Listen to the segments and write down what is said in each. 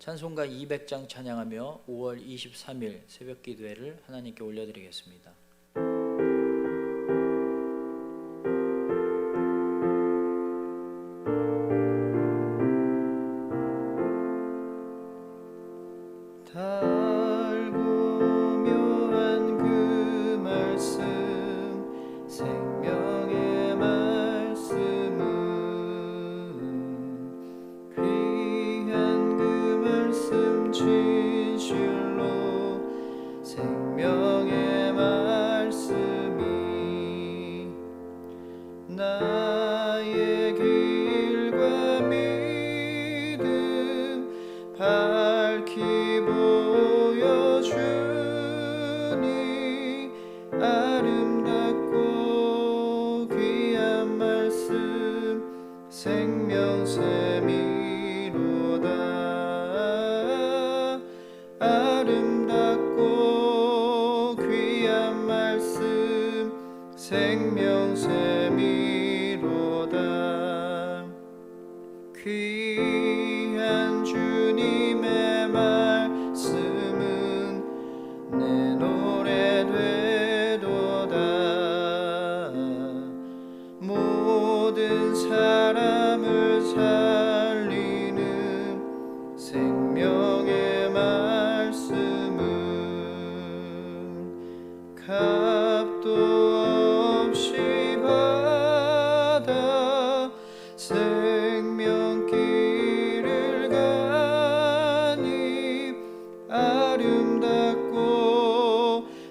찬송가 200장 찬양하며 5월 23일 새벽 기도회를 하나님께 올려드리겠습니다. 달고 묘한 그 말씀 생명의 말씀은 귀한 그 말씀 진실로 생명의 말씀이 나의 길과 믿음 밝히 보여주니 아름답고 귀한 말씀 생명샘이로다. 아름답고 귀한 말씀 생명샘이로다. 귀한 주님의 말씀은 내 노래 되도다. 모든 사람을 살리는 생명의 말씀은 값도 없이 받아 생명길을 가니 아름답고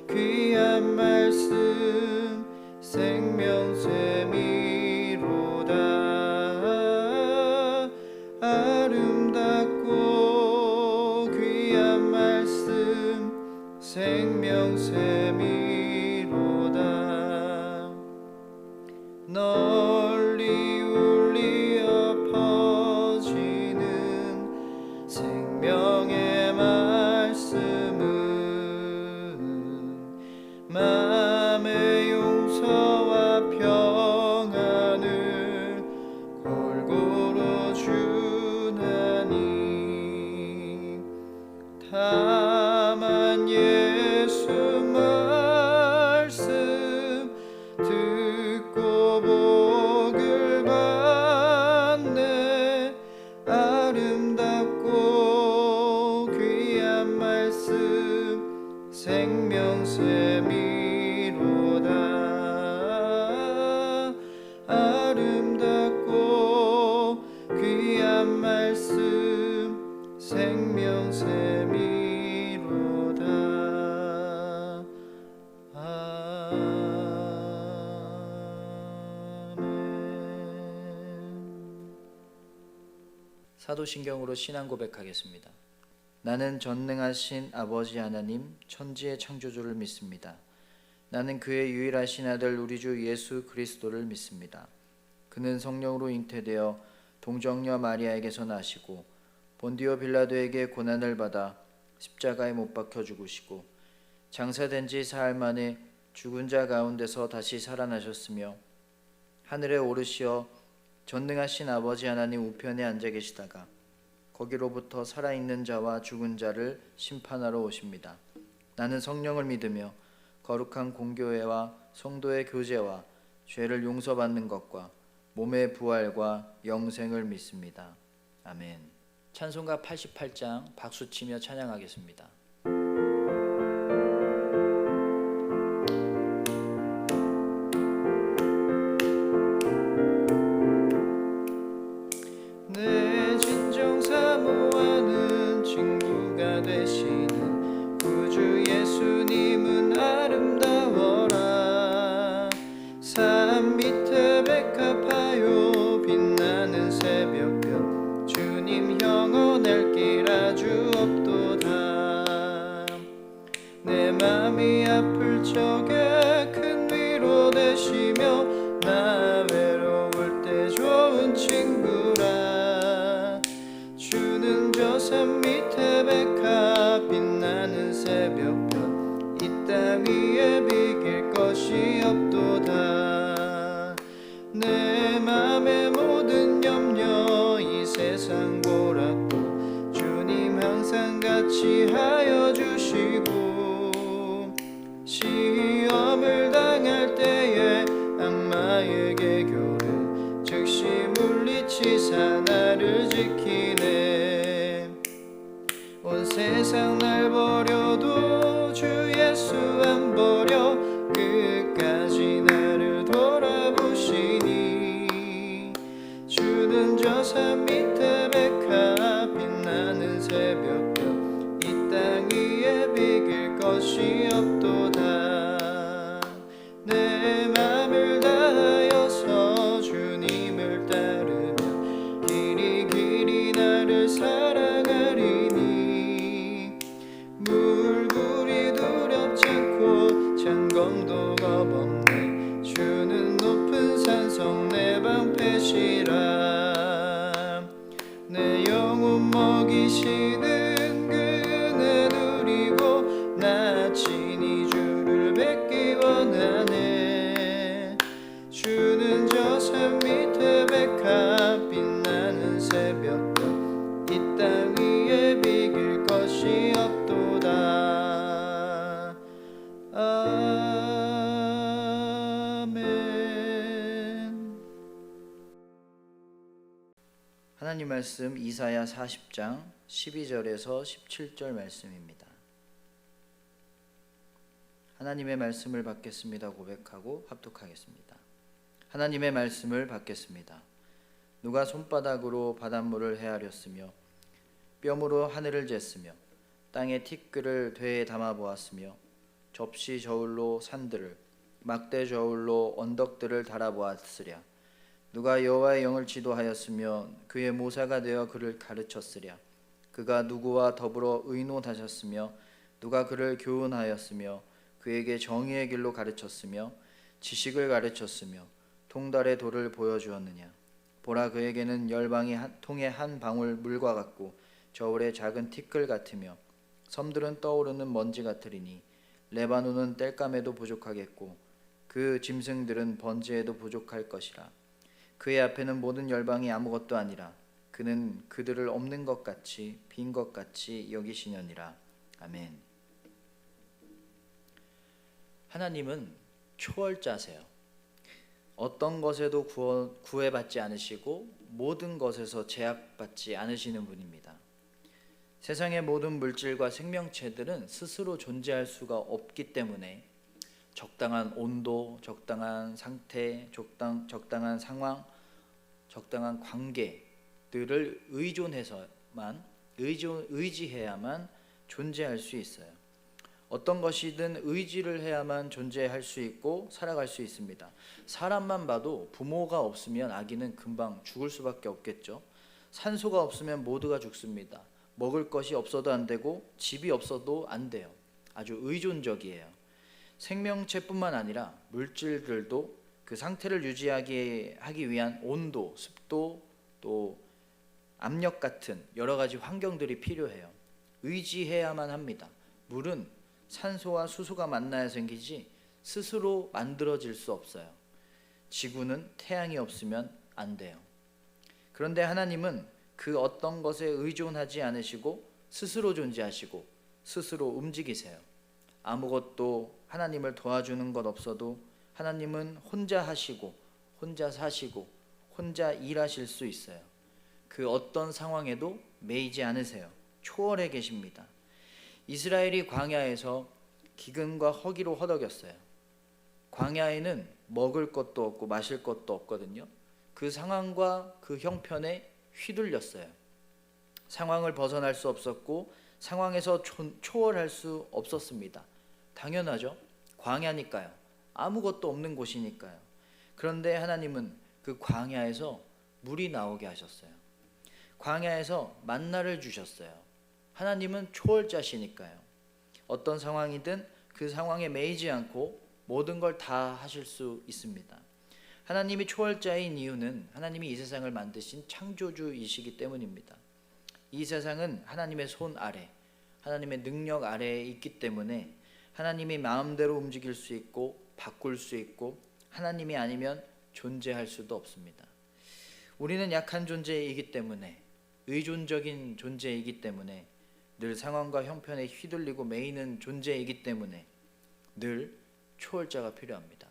귀한 말씀 생명샘이로다. 아름답고 귀한 말씀 생명샘이로다. 널리 울리어 퍼지는 생명의 말씀은 마음의 용서와 평안을 골고루 주나니 다만 예수 말씀 듣고 복을 받네. 아름답고 귀한 말씀 생명샘이로다. 아름답고 귀한 말씀 생명샘이로다. 사도신경으로 신앙 고백하겠습니다. 나는 전능하신 아버지 하나님 천지의 창조주를 믿습니다. 나는 그의 유일하신 아들 우리 주 예수 그리스도를 믿습니다. 그는 성령으로 잉태되어 동정녀 마리아에게서 나시고 본디오 빌라도에게 고난을 받아 십자가에 못 박혀 죽으시고 장사된 지 사흘 만에 죽은 자 가운데서 다시 살아나셨으며 하늘에 오르시어 전능하신 아버지 하나님 우편에 앉아 계시다가 거기로부터 살아있는 자와 죽은 자를 심판하러 오십니다. 나는 성령을 믿으며 거룩한 공교회와 성도의 교제와 죄를 용서받는 것과 몸의 부활과 영생을 믿습니다. 아멘. 찬송가 88장 박수치며 찬양하겠습니다. 내 진정 사모하는 친구가 되시는 구주 예수님은 아름다워라. 산 밑에 백합하여 빛나는 새벽별 주님 영원할 길 아주 없도다. 내 맘이 아플 적에 큰 위로 되시며 나 외로울 때 좋은 친구라. 주는 저 산 밑에 백합 빛나는 새벽별 이 땅 위에 비길 것이 없도다. 내 맘의 모든 염려 이 세상 보라고 주님 같이 하여 주시고 시험을 당할 때에 악마에게 교를 즉시 물리치사 나를 지키네. 온 세상 날 버려도 주 예수 안 버려 끝까지 나를 돌아보시니 주는 저 산 밑에 백합 빛나는 새벽별 이 땅 위에 비길 것이 없도다. 내 맘을 다하여서 주님을 따르며 길이 길이 나를 사랑하리니 물불이 두렵지 않고 창검도 겁없네. 주는 높은 산성 내 방패시라. 내 영혼 먹이시는 그 은혜 누리고 나 친히 주를 뵙기 원하네. 주는 저 산 밑에 백합 빛나는 새벽별 이 땅 위에 비길 것이 없도다. 아멘. 하나님 말씀 이사야 40장 12절에서 17절 말씀입니다. 하나님의 말씀을 받겠습니다 고백하고 합독하겠습니다. 하나님의 말씀을 받겠습니다. 누가 손바닥으로 바닷물을 헤아렸으며 뼘으로 하늘을 쟀으며 땅의 티끌을 되에 담아 보았으며 접시 저울로 산들을 막대 저울로 언덕들을 달아 보았으랴. 누가 여호와의 영을 지도하였으며 그의 모사가 되어 그를 가르쳤으랴. 그가 누구와 더불어 의논하셨으며 누가 그를 교훈하였으며 그에게 정의의 길로 가르쳤으며 지식을 가르쳤으며 통달의 도를 보여주었느냐. 보라, 그에게는 열방이 통에 한 방울 물과 같고 저울의 작은 티끌 같으며 섬들은 떠오르는 먼지 같으리니 레바논은 땔감에도 부족하겠고 그 짐승들은 번제에도 부족할 것이라. 그의 앞에는 모든 열방이 아무것도 아니라 그는 그들을 없는 것 같이 빈 것 같이 여기시느니라. 아멘. 하나님은 초월자세요. 어떤 것에도 구애받지 않으시고 모든 것에서 제약받지 않으시는 분입니다. 세상의 모든 물질과 생명체들은 스스로 존재할 수가 없기 때문에 적당한 온도, 적당한 상태, 적당한 상황, 적당한 관계들을 의지해야만 존재할 수 있어요. 어떤 것이든 의지를 해야만 존재할 수 있고 살아갈 수 있습니다. 사람만 봐도 부모가 없으면 아기는 금방 죽을 수밖에 없겠죠. 산소가 없으면 모두가 죽습니다. 먹을 것이 없어도 안 되고 집이 없어도 안 돼요. 아주 의존적이에요. 생명체뿐만 아니라 물질들도 그 상태를 유지하기 위한 온도, 습도, 또 압력 같은 여러 가지 환경들이 필요해요. 의지해야만 합니다. 물은 산소와 수소가 만나야 생기지 스스로 만들어질 수 없어요. 지구는 태양이 없으면 안 돼요. 그런데 하나님은 그 어떤 것에 의존하지 않으시고 스스로 존재하시고 스스로 움직이세요. 아무것도 하나님을 도와주는 것 없어도 하나님은 혼자 하시고 혼자 사시고 혼자 일하실 수 있어요. 그 어떤 상황에도 매이지 않으세요. 초월해 계십니다. 이스라엘이 광야에서 기근과 허기로 허덕였어요. 광야에는 먹을 것도 없고 마실 것도 없거든요. 그 상황과 그 형편에 휘둘렸어요. 상황을 벗어날 수 없었고 상황에서 초월할 수 없었습니다. 당연하죠. 광야니까요. 아무것도 없는 곳이니까요. 그런데 하나님은 그 광야에서 물이 나오게 하셨어요. 광야에서 만나를 주셨어요. 하나님은 초월자시니까요. 어떤 상황이든 그 상황에 매이지 않고 모든 걸 다 하실 수 있습니다. 하나님이 초월자인 이유는 하나님이 이 세상을 만드신 창조주이시기 때문입니다. 이 세상은 하나님의 손 아래, 하나님의 능력 아래에 있기 때문에 하나님이 마음대로 움직일 수 있고 바꿀 수 있고 하나님이 아니면 존재할 수도 없습니다. 우리는 약한 존재이기 때문에 의존적인 존재이기 때문에 늘 상황과 형편에 휘둘리고 매이는 존재이기 때문에 늘 초월자가 필요합니다.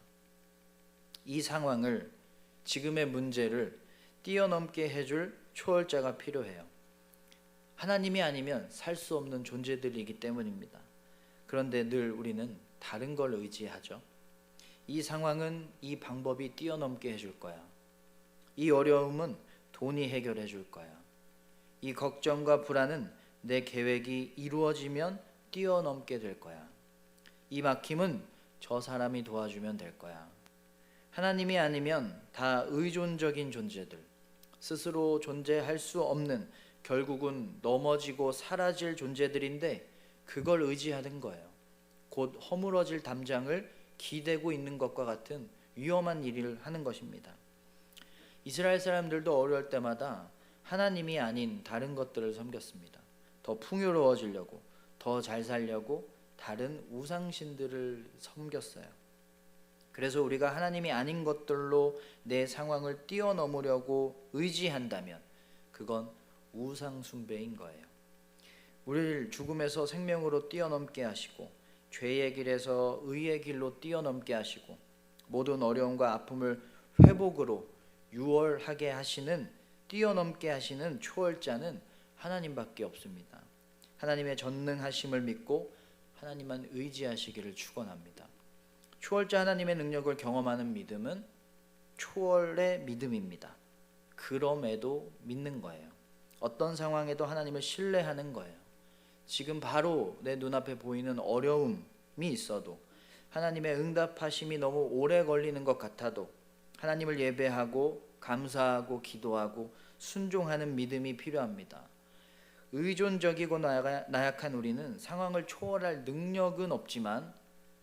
이 상황을, 지금의 문제를 뛰어넘게 해줄 초월자가 필요해요. 하나님이 아니면 살 수 없는 존재들이기 때문입니다. 그런데 늘 우리는 다른 걸 의지하죠. 이 상황은 이 방법이 뛰어넘게 해줄 거야. 이 어려움은 돈이 해결해 줄 거야. 이 걱정과 불안은 내 계획이 이루어지면 뛰어넘게 될 거야. 이 막힘은 저 사람이 도와주면 될 거야. 하나님이 아니면 다 의존적인 존재들, 스스로 존재할 수 없는, 결국은 넘어지고 사라질 존재들인데 그걸 의지하는 거예요. 곧 허물어질 담장을 기대고 있는 것과 같은 위험한 일을 하는 것입니다. 이스라엘 사람들도 어려울 때마다 하나님이 아닌 다른 것들을 섬겼습니다. 더 풍요로워지려고, 더 잘 살려고 다른 우상신들을 섬겼어요. 그래서 우리가 하나님이 아닌 것들로 내 상황을 뛰어넘으려고 의지한다면 그건 우상 숭배인 거예요. 우리를 죽음에서 생명으로 뛰어넘게 하시고 죄의 길에서 의의 길로 뛰어넘게 하시고 모든 어려움과 아픔을 회복으로 유월하게 하시는, 뛰어넘게 하시는 초월자는 하나님밖에 없습니다. 하나님의 전능하심을 믿고 하나님만 의지하시기를 축원합니다. 초월자 하나님의 능력을 경험하는 믿음은 초월의 믿음입니다. 그럼에도 믿는 거예요. 어떤 상황에도 하나님을 신뢰하는 거예요. 지금 바로 내 눈앞에 보이는 어려움이 있어도, 하나님의 응답하심이 너무 오래 걸리는 것 같아도 하나님을 예배하고 감사하고 기도하고 순종하는 믿음이 필요합니다. 의존적이고 나약한 우리는 상황을 초월할 능력은 없지만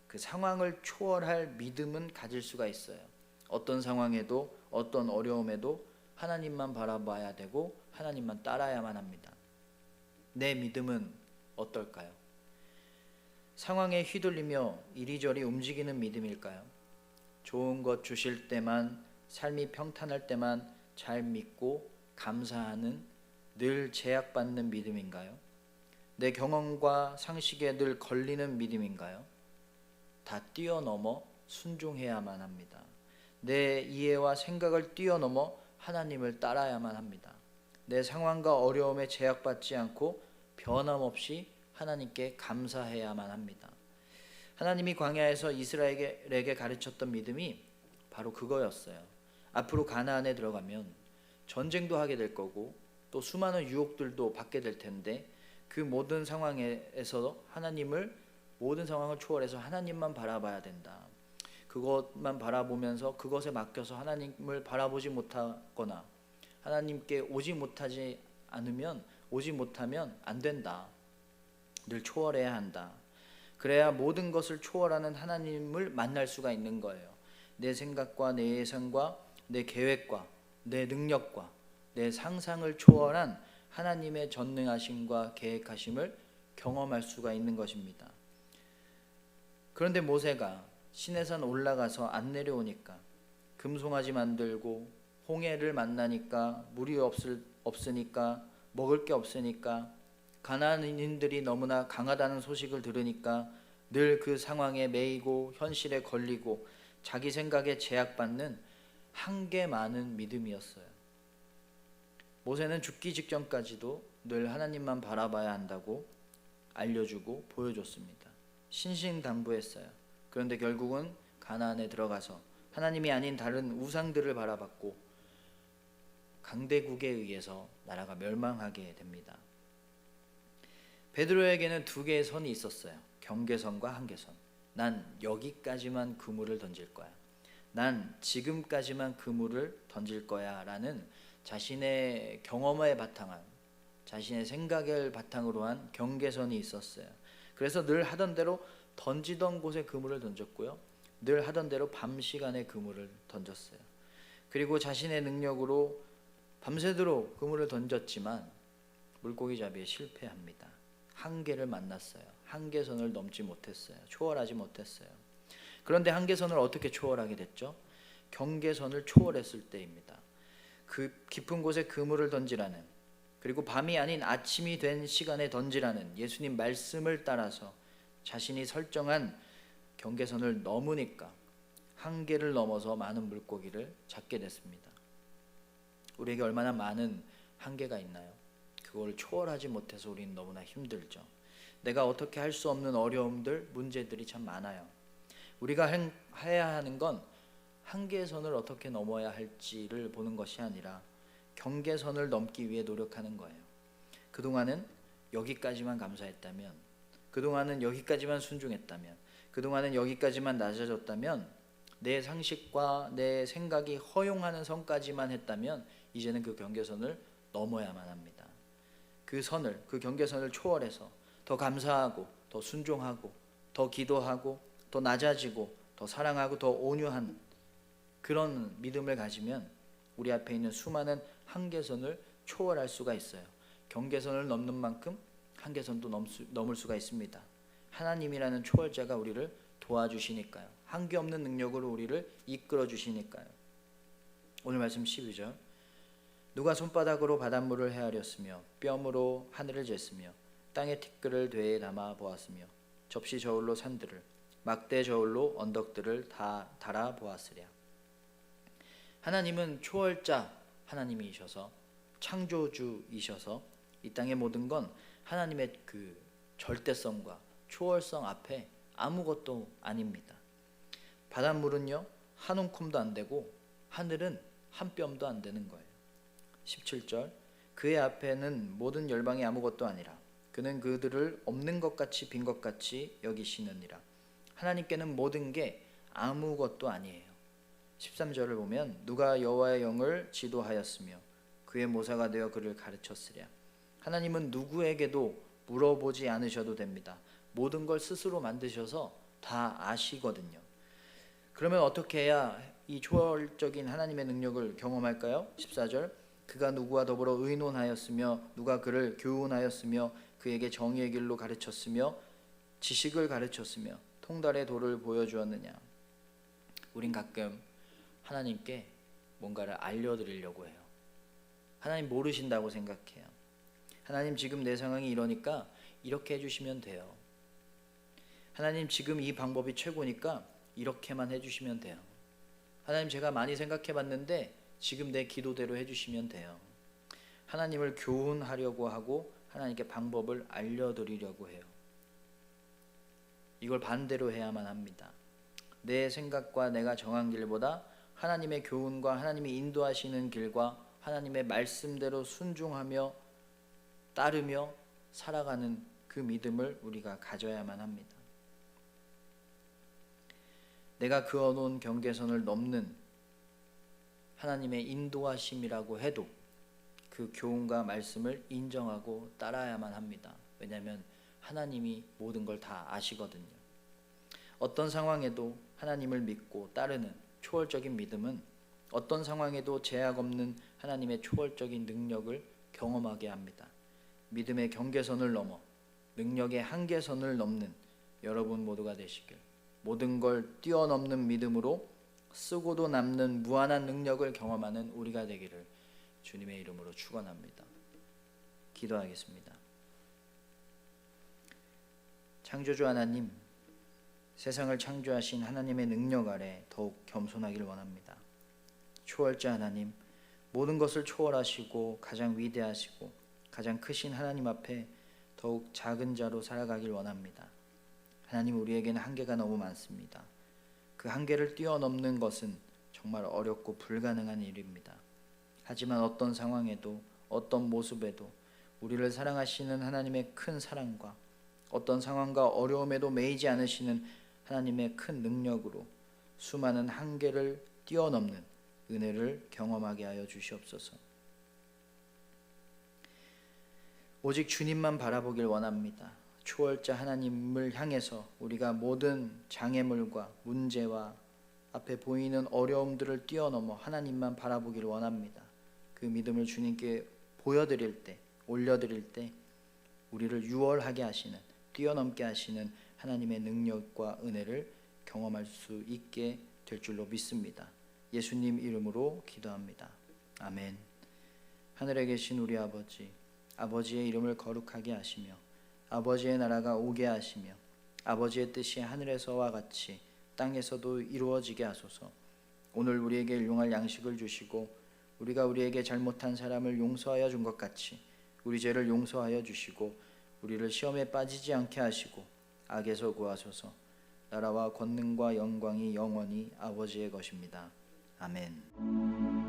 그 상황을 초월할 믿음은 가질 수가 있어요. 어떤 상황에도, 어떤 어려움에도 하나님만 바라봐야 되고 하나님만 따라야만 합니다. 내 믿음은 어떨까요? 상황에 휘둘리며 이리저리 움직이는 믿음일까요? 좋은 것 주실 때만, 삶이 평탄할 때만 잘 믿고 감사하는, 늘 제약받는 믿음인가요? 내 경험과 상식에 늘 걸리는 믿음인가요? 다 뛰어넘어 순종해야만 합니다. 내 이해와 생각을 뛰어넘어 하나님을 따라야만 합니다. 내 상황과 어려움에 제약받지 않고 변함없이 하나님께 감사해야만 합니다. 하나님이 광야에서 이스라엘에게 가르쳤던 믿음이 바로 그거였어요. 앞으로 가나안에 들어가면 전쟁도 하게 될 거고 또 수많은 유혹들도 받게 될 텐데 그 모든 상황에서 모든 상황을 초월해서 하나님만 바라봐야 된다. 그것만 바라보면서 그것에 맡겨서 하나님을 바라보지 못하거나 하나님께 오지 못하면 안 된다. 늘 초월해야 한다. 그래야 모든 것을 초월하는 하나님을 만날 수가 있는 거예요. 내 생각과 내 예상과 내 계획과 내 능력과 내 상상을 초월한 하나님의 전능하심과 계획하심을 경험할 수가 있는 것입니다. 그런데 모세가 시내산 올라가서 안 내려오니까, 금송아지 만들고 홍해를 만나니까 물이 없으니까, 먹을 게 없으니까, 가나안인들이 너무나 강하다는 소식을 들으니까 늘 그 상황에 매이고 현실에 걸리고 자기 생각에 제약받는 한계 많은 믿음이었어요. 모세는 죽기 직전까지도 늘 하나님만 바라봐야 한다고 알려주고 보여줬습니다. 신신당부했어요. 그런데 결국은 가나안에 들어가서 하나님이 아닌 다른 우상들을 바라봤고 강대국에 의해서 나라가 멸망하게 됩니다. 베드로에게는 두 개의 선이 있었어요. 경계선과 한계선. 난 여기까지만 그물을 던질 거야. 난 지금까지만 그물을 던질 거야 라는 자신의 경험에 바탕한, 자신의 생각을 바탕으로 한 경계선이 있었어요. 그래서 늘 하던 대로 던지던 곳에 그물을 던졌고요. 늘 하던 대로 밤 시간에 그물을 던졌어요. 그리고 자신의 능력으로 밤새도록 그물을 던졌지만 물고기 잡이에 실패합니다. 한계를 만났어요. 한계선을 넘지 못했어요. 초월하지 못했어요. 그런데 한계선을 어떻게 초월하게 됐죠? 경계선을 초월했을 때입니다. 그 깊은 곳에 그물을 던지라는 그리고 밤이 아닌 아침이 된 시간에 던지라는 예수님 말씀을 따라서 자신이 설정한 경계선을 넘으니까 한계를 넘어서 많은 물고기를 잡게 됐습니다. 우리에게 얼마나 많은 한계가 있나요? 그걸 초월하지 못해서 우리는 너무나 힘들죠. 내가 어떻게 할 수 없는 어려움들, 문제들이 참 많아요. 우리가 해야 하는 건 한계선을 어떻게 넘어야 할지를 보는 것이 아니라 경계선을 넘기 위해 노력하는 거예요. 그동안은 여기까지만 감사했다면, 그동안은 여기까지만 순종했다면, 그동안은 여기까지만 낮아졌다면, 내 상식과 내 생각이 허용하는 선까지만 했다면 이제는 그 경계선을 넘어야만 합니다. 그 선을, 그 경계선을 초월해서 더 감사하고 더 순종하고 더 기도하고 더 낮아지고 더 사랑하고 더 온유한 그런 믿음을 가지면 우리 앞에 있는 수많은 한계선을 초월할 수가 있어요. 경계선을 넘는 만큼 한계선도 넘을 수가 있습니다. 하나님이라는 초월자가 우리를 도와주시니까요. 한계 없는 능력으로 우리를 이끌어 주시니까요. 오늘 말씀 12절, 누가 손바닥으로 바닷물을 헤아렸으며 뼘으로 하늘을 쟀으며 땅의 티끌을 되에 담아 보았으며 접시 저울로 산들을 막대 저울로 언덕들을 다 달아 보았으랴. 하나님은 초월자 하나님이셔서 창조주이셔서 이 땅의 모든 건 하나님의 그 절대성과 초월성 앞에 아무것도 아닙니다. 바닷물은요 한 움큼도 안 되고 하늘은 한 뼘도 안 되는 거예요. 17절, 그의 앞에는 모든 열방이 아무것도 아니라 그는 그들을 없는 것 같이 빈 것 같이 여기시느니라. 하나님께는 모든 게 아무것도 아니에요. 13절을 보면 누가 여호와의 영을 지도하였으며 그의 모사가 되어 그를 가르쳤으랴. 하나님은 누구에게도 물어보지 않으셔도 됩니다. 모든 걸 스스로 만드셔서 다 아시거든요. 그러면 어떻게 해야 이 초월적인 하나님의 능력을 경험할까요? 14절, 그가 누구와 더불어 의논하였으며 누가 그를 교훈하였으며 그에게 정의의 길로 가르쳤으며 지식을 가르쳤으며 통달의 도를 보여주었느냐. 우린 가끔 하나님께 뭔가를 알려드리려고 해요. 하나님 모르신다고 생각해요. 하나님 지금 내 상황이 이러니까 이렇게 해주시면 돼요. 하나님 지금 이 방법이 최고니까 이렇게만 해주시면 돼요. 하나님 제가 많이 생각해봤는데 지금 내 기도대로 해주시면 돼요. 하나님을 교훈하려고 하고 하나님께 방법을 알려드리려고 해요. 이걸 반대로 해야만 합니다. 내 생각과 내가 정한 길보다 하나님의 교훈과 하나님이 인도하시는 길과 하나님의 말씀대로 순종하며 따르며 살아가는 그 믿음을 우리가 가져야만 합니다. 내가 그어놓은 경계선을 넘는 하나님의 인도하심이라고 해도 그 교훈과 말씀을 인정하고 따라야만 합니다. 왜냐하면 하나님이 모든 걸 다 아시거든요. 어떤 상황에도 하나님을 믿고 따르는 초월적인 믿음은 어떤 상황에도 제약 없는 하나님의 초월적인 능력을 경험하게 합니다. 믿음의 경계선을 넘어 능력의 한계선을 넘는 여러분 모두가 되시길, 모든 걸 뛰어넘는 믿음으로 쓰고도 남는 무한한 능력을 경험하는 우리가 되기를 주님의 이름으로 축원합니다. 기도하겠습니다. 창조주 하나님, 세상을 창조하신 하나님의 능력 아래 더욱 겸손하기를 원합니다. 초월자 하나님, 모든 것을 초월하시고 가장 위대하시고 가장 크신 하나님 앞에 더욱 작은 자로 살아가길 원합니다. 하나님, 우리에게는 한계가 너무 많습니다. 그 한계를 뛰어넘는 것은 정말 어렵고 불가능한 일입니다. 하지만 어떤 상황에도 어떤 모습에도 우리를 사랑하시는 하나님의 큰 사랑과 어떤 상황과 어려움에도 매이지 않으시는 하나님의 큰 능력으로 수많은 한계를 뛰어넘는 은혜를 경험하게 하여 주시옵소서. 오직 주님만 바라보길 원합니다. 초월자 하나님을 향해서 우리가 모든 장애물과 문제와 앞에 보이는 어려움들을 뛰어넘어 하나님만 바라보길 원합니다. 그 믿음을 주님께 보여드릴 때, 올려드릴 때 우리를 유월하게 하시는, 뛰어넘게 하시는 하나님의 능력과 은혜를 경험할 수 있게 될 줄로 믿습니다. 예수님 이름으로 기도합니다. 아멘. 하늘에 계신 우리 아버지, 아버지의 이름을 거룩하게 하시며 아버지의 나라가 오게 하시며 아버지의 뜻이 하늘에서와 같이 땅에서도 이루어지게 하소서. 오늘 우리에게 일용할 양식을 주시고 우리가 우리에게 잘못한 사람을 용서하여 준 것 같이 우리 죄를 용서하여 주시고 우리를 시험에 빠지지 않게 하시고 악에서 구하소서. 나라와 권능과 영광이 영원히 아버지의 것입니다. 아멘.